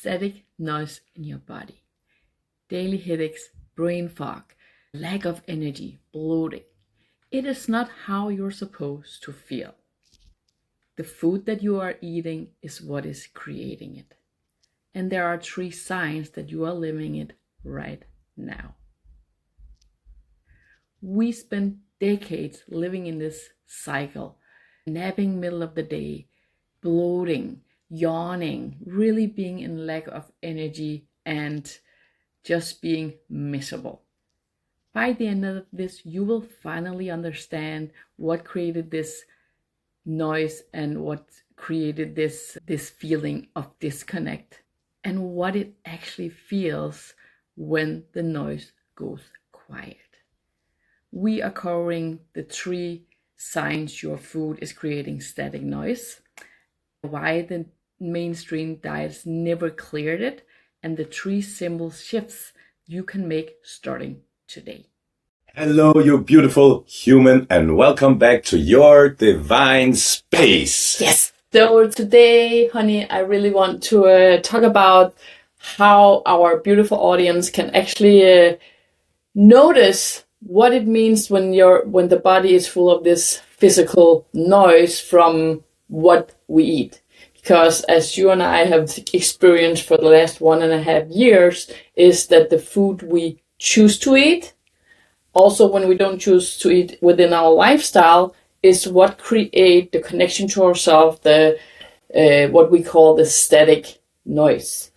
static noise in your body. Daily headaches, brain fog, lack of energy, bloating. It is not how you're supposed to feel. The food that you are eating is what is creating it. And there are 3 signs that you are living it right now. We spend decades living in this cycle, napping middle of the day, bloating, yawning, really being in lack of energy and just being miserable. By the end of this, you will finally understand what created this noise and what created this feeling of disconnect and what it actually feels when the noise goes quiet. We are covering the 3 signs your food is creating static noise, why the mainstream diets never cleared it, and the 3 simple shifts you can make starting today. Hello, you beautiful human, and welcome back to your divine space. Yes. So today, honey, I really want to talk about how our beautiful audience can actually notice what it means when the body is full of this physical noise from what we eat. Because as you and I have experienced for the last 1.5 years, is that the food we choose to eat, also when we don't choose to eat within our lifestyle, is what create the connection to ourselves, the what we call the static noise.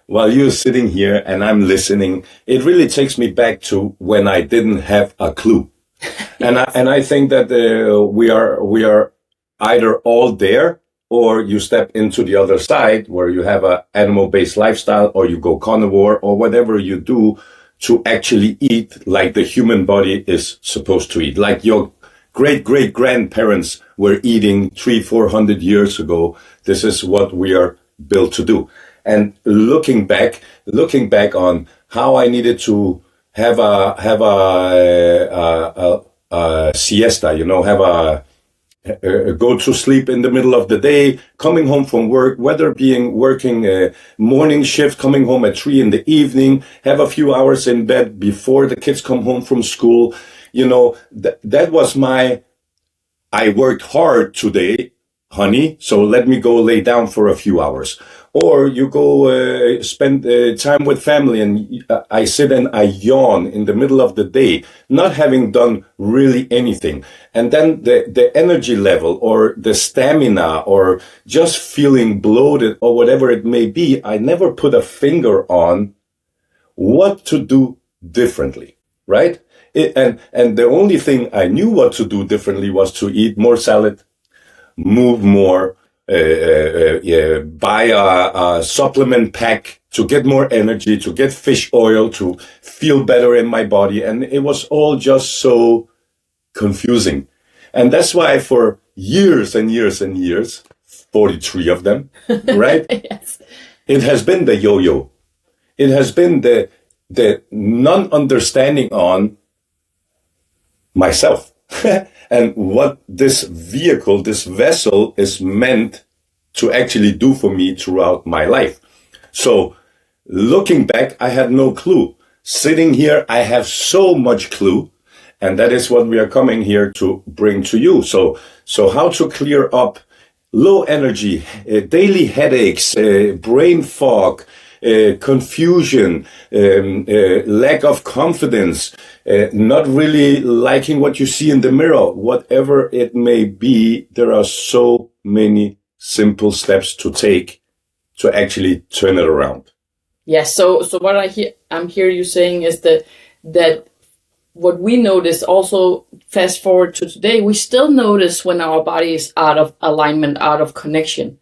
While you're sitting here and I'm listening, it really takes me back to when I didn't have a clue. And I think that we are either all there, or you step into the other side where you have a animal-based lifestyle, or you go carnivore, or whatever you do to actually eat like the human body is supposed to eat, like your great-great-grandparents were eating 300-400 years ago. This is what we are built to do. And looking back on how I needed to have a siesta, go to sleep in the middle of the day, coming home from work, whether working a morning shift, coming home at 3 in the evening, have a few hours in bed before the kids come home from school. That was I worked hard today, honey, so let me go lay down for a few hours. Or you go spend time with family, and I sit and I yawn in the middle of the day, not having done really anything. And then the energy level or the stamina or just feeling bloated or whatever it may be, I never put a finger on what to do differently, right? And the only thing I knew what to do differently was to eat more salad, move more, buy a supplement pack to get more energy, to get fish oil, to feel better in my body. And it was all just so confusing. And that's why for years and years and years, 43 of them, right? Yes. It has been the yo-yo. It has been the non-understanding on myself. And what this vehicle, this vessel is meant to actually do for me throughout my life. So looking back, I had no clue. Sitting here, I have so much clue. And that is what we are coming here to bring to you. So how to clear up low energy, daily headaches, brain fog, confusion, lack of confidence, not really liking what you see in the mirror, whatever it may be. There are so many simple steps to take to actually turn it around. Yes. So what I'm hear you saying is that what we notice also, fast forward to today, we still notice when our body is out of alignment, out of connection.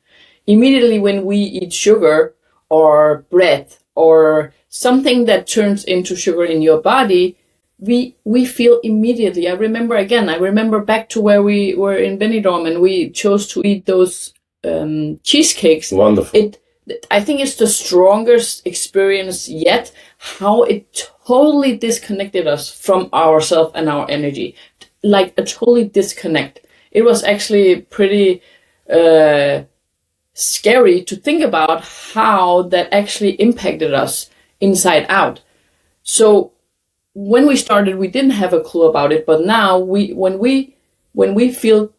Immediately when we eat sugar or bread or something that turns into sugar in your body, we feel immediately. I remember back to where we were in Benidorm and we chose to eat those cheesecakes. Wonderful. I think it's the strongest experience yet, how it totally disconnected us from ourselves and our energy. Like a totally disconnect. It was actually pretty scary to think about how that actually impacted us inside out. So when we started, we didn't have a clue about it, but now when we feel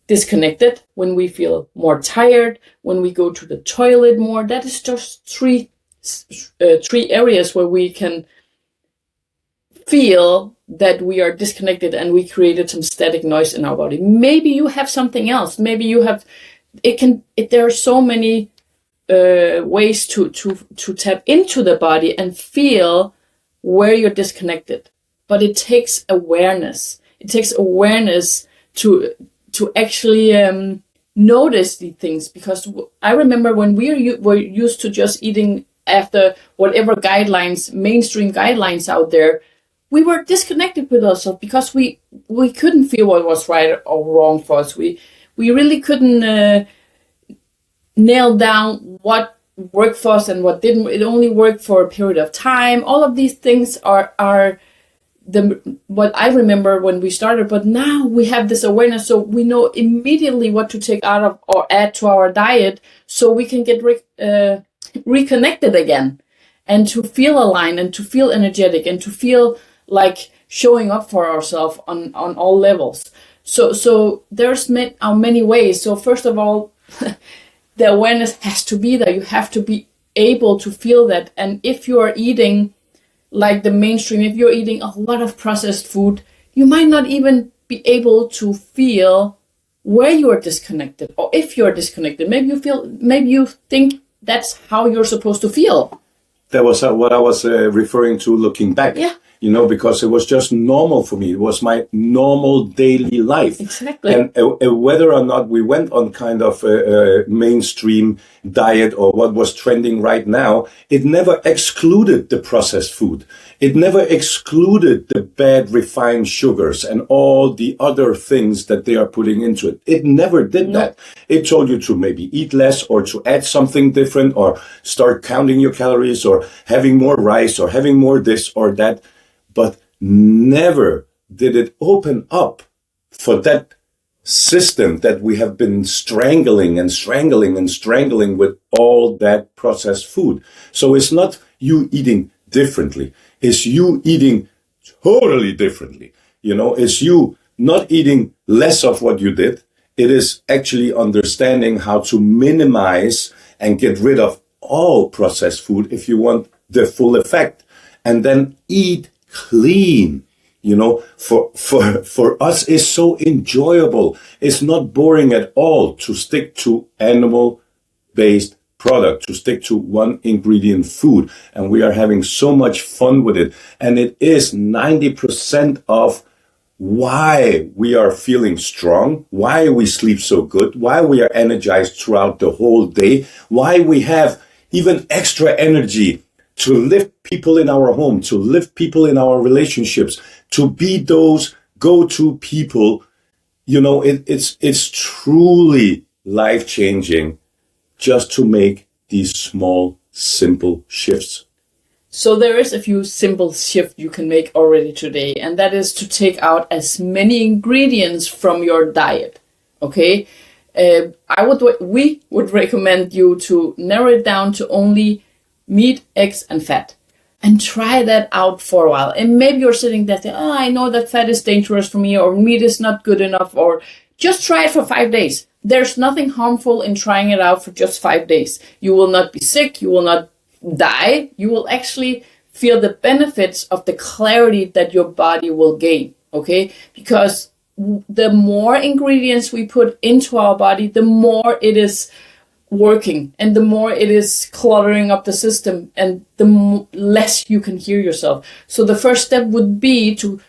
disconnected, when we feel more tired, when we go to the toilet more, that is just three areas where we can feel that we are disconnected and we created some static noise in our body. Maybe you have something else. Maybe you have, there are so many ways to tap into the body and feel where you're disconnected. But it takes awareness. It takes awareness to actually notice these things. Because I remember when we were used to just eating after whatever guidelines, mainstream guidelines out there, we were disconnected with ourselves because we couldn't feel what was right or wrong for us. We really couldn't nail down what worked for us and what didn't. It only worked for a period of time. All of these things are what I remember when we started. But now we have this awareness, so we know immediately what to take out of or add to our diet, so we can get reconnected again, and to feel aligned, and to feel energetic, and to feel like showing up for ourselves on all levels. So there's many ways. So first of all, the awareness has to be there. You have to be able to feel that. And if you are eating like the mainstream, if you're eating a lot of processed food, you might not even be able to feel where you are disconnected, or if you're disconnected. Maybe you think that's how you're supposed to feel. That was what I was referring to looking back. Yeah. Because it was just normal for me. It was my normal daily life. Exactly. And whether or not we went on kind of a mainstream diet or what was trending right now, it never excluded the processed food. It never excluded the bad refined sugars and all the other things that they are putting into it. It never did that. It told you to maybe eat less, or to add something different, or start counting your calories, or having more rice, or having more this or that. But never did it open up for that system that we have been strangling with all that processed food. So it's not you eating differently. It's you eating totally differently. It's you not eating less of what you did. It is actually understanding how to minimize and get rid of all processed food if you want the full effect, and then eat clean. For us, it's so enjoyable. It's not boring at all to stick to animal-based product, to stick to one ingredient food. And we are having so much fun with it. And it is 90% of why we are feeling strong, why we sleep so good, why we are energized throughout the whole day, why we have even extra energy to lift people in our home, to lift people in our relationships, to be those go-to people. It's truly life-changing just to make these small, simple shifts. So there is a few simple shifts you can make already today, and that is to take out as many ingredients from your diet. Okay, we would recommend you to narrow it down to only meat, eggs, and fat, and try that out for a while. And maybe you're sitting there saying, I know that fat is dangerous for me, or meat is not good enough, or just try it for 5 days. There's nothing harmful in trying it out for just 5 days. You will not be sick. You will not die. You will actually feel the benefits of the clarity that your body will gain. Okay? Because the more ingredients we put into our body, the more it is working, and the more it is cluttering up the system, and the less you can hear yourself. So the first step would be to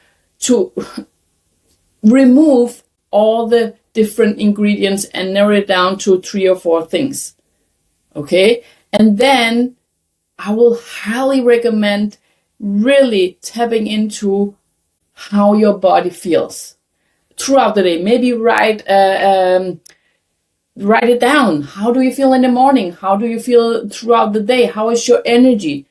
remove all the different ingredients and narrow it down to 3 or 4 things. Okay? And then I will highly recommend really tapping into how your body feels throughout the day. Maybe write it down. How do you feel in the morning? How do you feel throughout the day? How is your energy?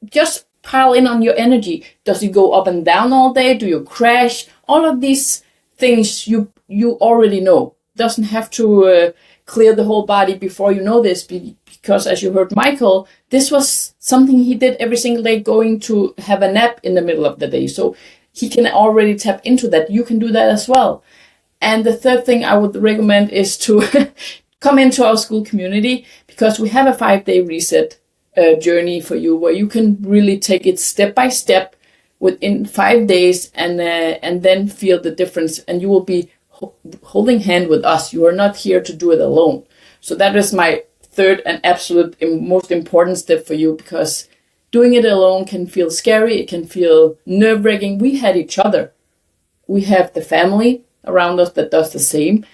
Just pile in on your energy. Does it go up and down all day? Do you crash? All of these things you already know. Doesn't have to clear the whole body before you know this, because as you heard Mikael, this was something he did every single day, going to have a nap in the middle of the day. So he can already tap into that. You can do that as well. And the third thing I would recommend is to come into our school community, because we have a 5-day reset journey for you, where you can really take it step by step within 5 days, and then feel the difference. And you will be holding hand with us. You are not here to do it alone. So that is my third and absolute most important step for you, because doing it alone can feel scary. It can feel nerve-wracking. We had each other. We have the family around us that does the same,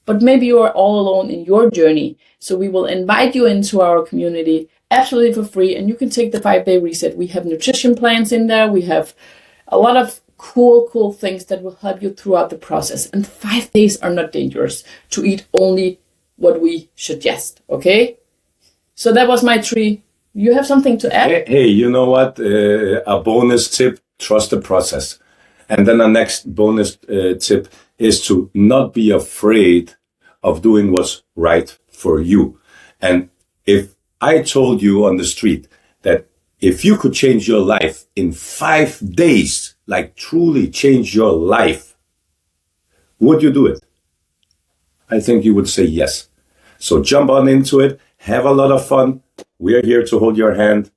but maybe you are all alone in your journey. So we will invite you into our community absolutely for free, and you can take the 5-day reset. We have nutrition plans in there. We have a lot of cool things that will help you throughout the process. And 5 days are not dangerous to eat only what we suggest. Okay? So that was my 3. You have something to add? Hey, you know what? A bonus tip, trust the process. And then the next bonus tip is to not be afraid of doing what's right for you. And if I told you on the street that if you could change your life in 5 days, like truly change your life, would you do it? I think you would say yes. So jump on into it. Have a lot of fun. We are here to hold your hand,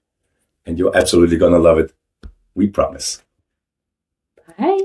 and you're absolutely going to love it. We promise. Bye.